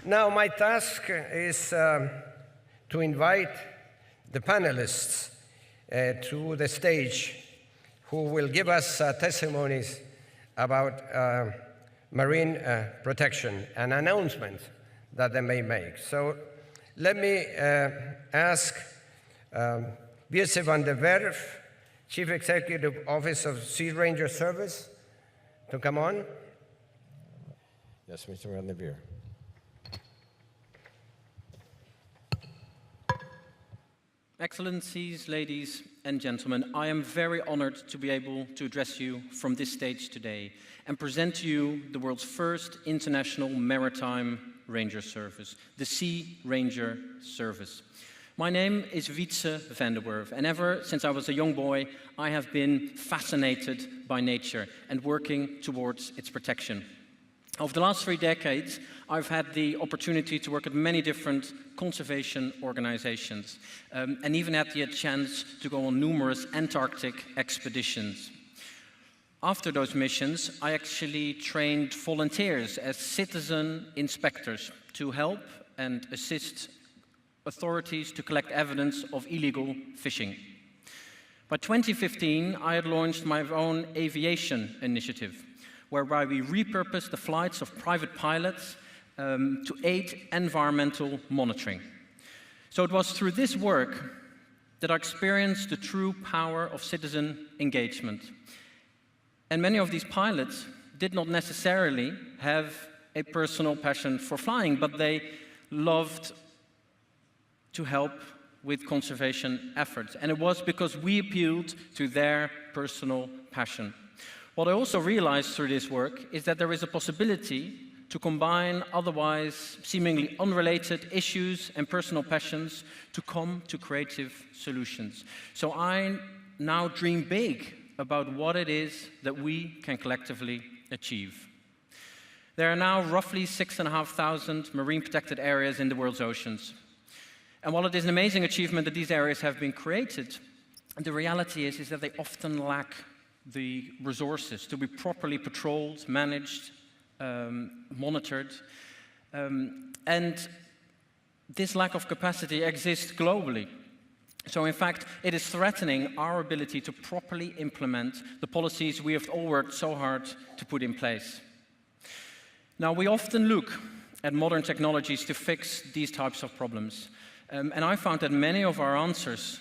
Now my task is to invite the panelists to the stage who will give us testimonies about marine protection and announcements that they may make. So let me ask Wietse van der Werf, Chief Executive Officer of Sea Ranger Service, to come on. Yes, Mr. van der Werf. Excellencies, ladies and gentlemen, I am very honored to be able to address you from this stage today and present to you the world's first international maritime ranger service, the Sea Ranger Service. My name is Wietse van der Werf, and ever since I was a young boy, I have been fascinated by nature and working towards its protection. Over the last 3 decades, I've had the opportunity to work at many different conservation organizations, and even had the chance to go on numerous Antarctic expeditions. After those missions, I actually trained volunteers as citizen inspectors to help and assist authorities to collect evidence of illegal fishing. By 2015, I had launched my own aviation initiative, whereby we repurposed the flights of private pilots to aid environmental monitoring. So it was through this work that I experienced the true power of citizen engagement. And many of these pilots did not necessarily have a personal passion for flying, but they loved to help with conservation efforts. And it was because we appealed to their personal passion. What I also realized through this work is that there is a possibility to combine otherwise seemingly unrelated issues and personal passions to come to creative solutions. So I now dream big about what it is that we can collectively achieve. There are now roughly 6,500 marine protected areas in the world's oceans. And while it is an amazing achievement that these areas have been created, the reality is that they often lack the resources to be properly patrolled, managed, monitored. And this lack of capacity exists globally. So in fact, it is threatening our ability to properly implement the policies we have all worked so hard to put in place. Now, we often look at modern technologies to fix these types of problems. And I found that many of our answers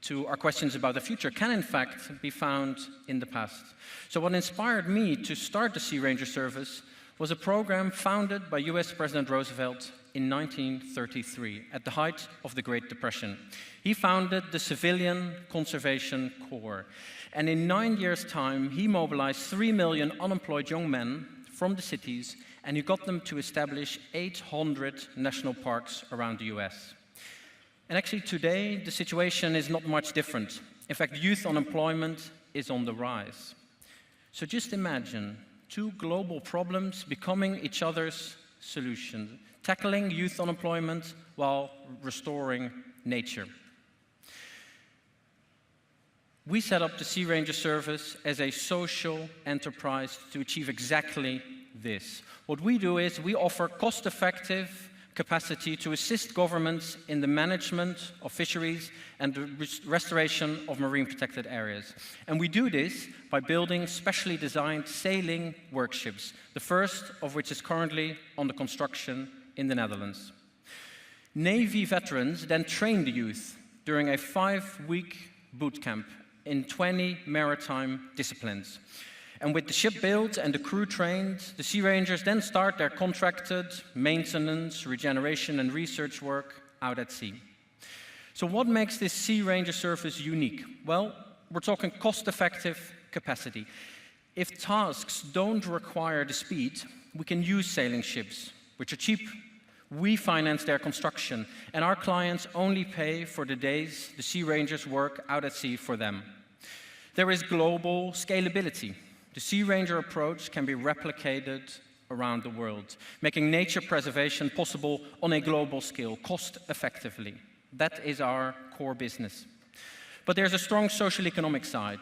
to our questions about the future can in fact be found in the past. So what inspired me to start the Sea Ranger Service was a program founded by US President Roosevelt in 1933, at the height of the Great Depression. He founded the Civilian Conservation Corps, and in 9 years' time, he mobilized 3 million unemployed young men from the cities, and he got them to establish 800 national parks around the US. And actually today, the situation is not much different. In fact, youth unemployment is on the rise. So just imagine 2 global problems becoming each other's solution, tackling youth unemployment while restoring nature. We set up the Sea Ranger Service as a social enterprise to achieve exactly this. What we do is we offer cost-effective capacity to assist governments in the management of fisheries and the restoration of marine protected areas. And we do this by building specially designed sailing workships, the first of which is currently under construction in the Netherlands. Navy veterans then train the youth during a 5-week boot camp in 20 maritime disciplines. And with the ship built and the crew trained, the Sea Rangers then start their contracted maintenance, regeneration, and research work out at sea. So what makes this Sea Ranger service unique? Well, we're talking cost-effective capacity. If tasks don't require the speed, we can use sailing ships, which are cheap. We finance their construction, and our clients only pay for the days the Sea Rangers work out at sea for them. There is global scalability. The Sea Ranger approach can be replicated around the world, making nature preservation possible on a global scale, cost-effectively. That is our core business. But there's a strong social economic side.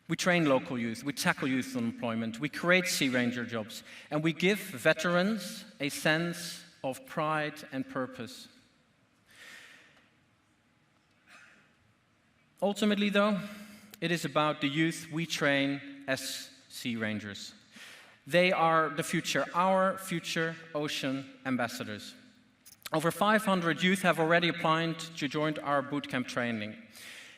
We train local youth, we tackle youth unemployment, we create Sea Ranger jobs, and we give veterans a sense of pride and purpose. Ultimately, though, it is about the youth we train as Sea Rangers. They are the future, our future ocean ambassadors. Over 500 youth have already applied to join our bootcamp training.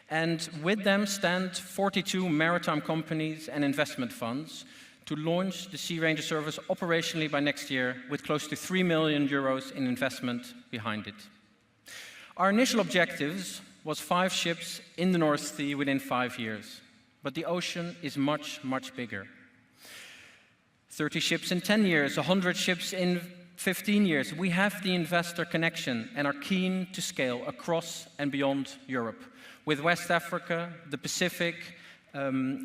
And with them stand 42 maritime companies and investment funds to launch the Sea Ranger service operationally by next year with close to 3 million euros in investment behind it. Our initial objectives was 5 ships in the North Sea within 5 years. But the ocean is much, much bigger. 30 ships in 10 years, 100 ships in 15 years. We have the investor connection and are keen to scale across and beyond Europe, with West Africa, the Pacific,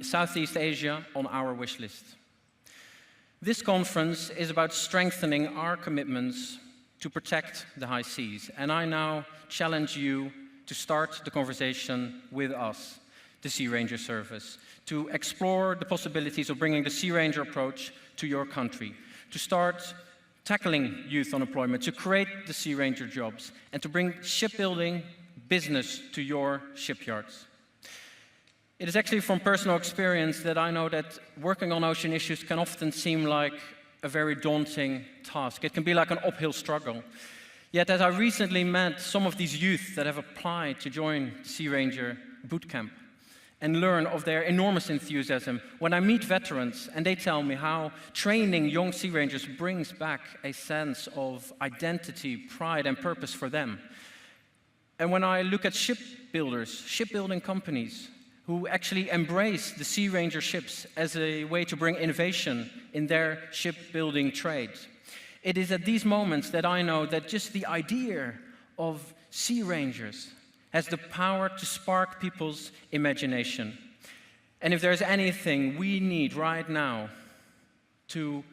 Southeast Asia on our wish list. This conference is about strengthening our commitments to protect the high seas, and I now challenge you to start the conversation with us, the Sea Ranger service, to explore the possibilities of bringing the Sea Ranger approach to your country, to start tackling youth unemployment, to create the Sea Ranger jobs, and to bring shipbuilding business to your shipyards. It is actually from personal experience that I know that working on ocean issues can often seem like a very daunting task. It can be like an uphill struggle. Yet as I recently met some of these youth that have applied to join Sea Ranger bootcamp and learn of their enormous enthusiasm, when I meet veterans and they tell me how training young Sea Rangers brings back a sense of identity, pride, and purpose for them. And when I look at shipbuilders, shipbuilding companies, who actually embrace the Sea Ranger ships as a way to bring innovation in their shipbuilding trade, it is at these moments that I know that just the idea of Sea Rangers has the power to spark people's imagination. And if there's anything we need right now to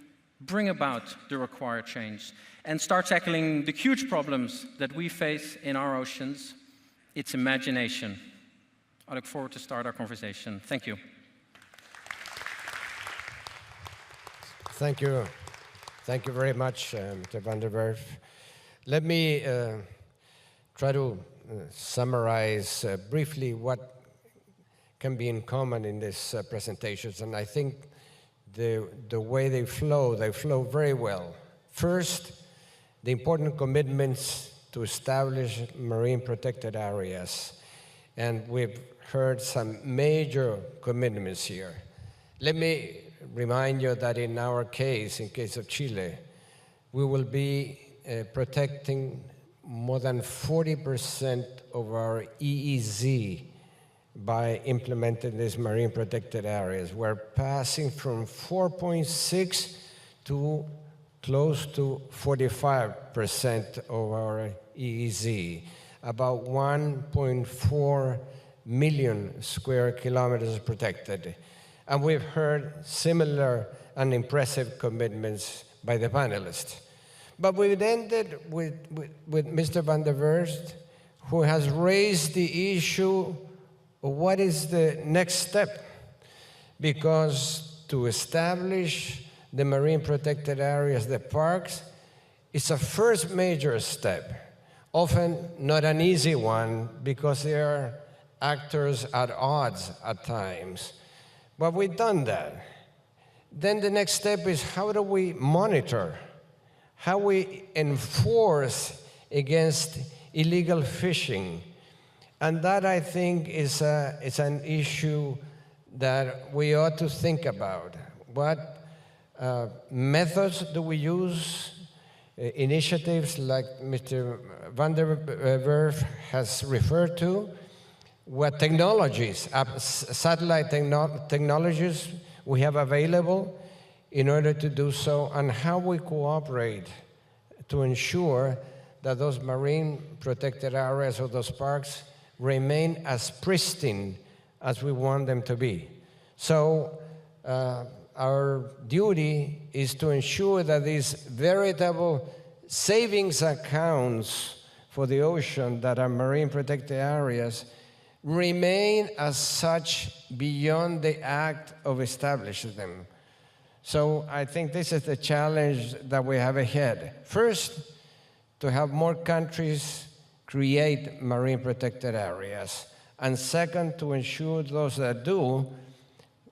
bring about the required change and start tackling the huge problems that we face in our oceans, it's imagination. I look forward to start our conversation. Thank you. Thank you. Thank you very much, Mr. van der Werf. Let me try to summarize briefly what can be in common in these presentations, and I think the way they flow very well. First, the important commitments to establish marine protected areas, and we've heard some major commitments here. Let me remind you that in our case, in case of Chile, we will be protecting more than 40% of our EEZ by implementing these marine protected areas. We're passing from 4.6 to close to 45% of our EEZ, about 1.4 million square kilometers protected. And we've heard similar and impressive commitments by the panelists. But we've ended with Mr. van der Werf, who has raised the issue of what is the next step. Because to establish the marine protected areas, the parks, is a first major step, often not an easy one because there are actors at odds at times. But we've done that. Then the next step is how do we monitor, how we enforce against illegal fishing. And that, I think, is an issue that we ought to think about. What methods do we use? Initiatives like Mr. van der Werf has referred to. What technologies, satellite technologies we have available in order to do so, and how we cooperate to ensure that those marine protected areas or those parks remain as pristine as we want them to be. So our duty is to ensure that these veritable savings accounts for the ocean that are marine protected areas remain as such beyond the act of establishing them. So I think this is the challenge that we have ahead. First, to have more countries create marine protected areas? And second, to ensure those that do,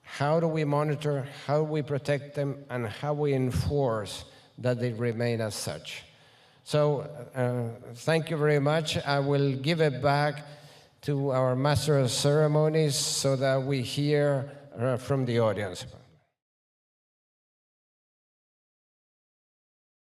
how do we monitor, how do we protect them, and how we enforce that they remain as such? So thank you very much. I will give it back to our Master of Ceremonies so that we hear from the audience.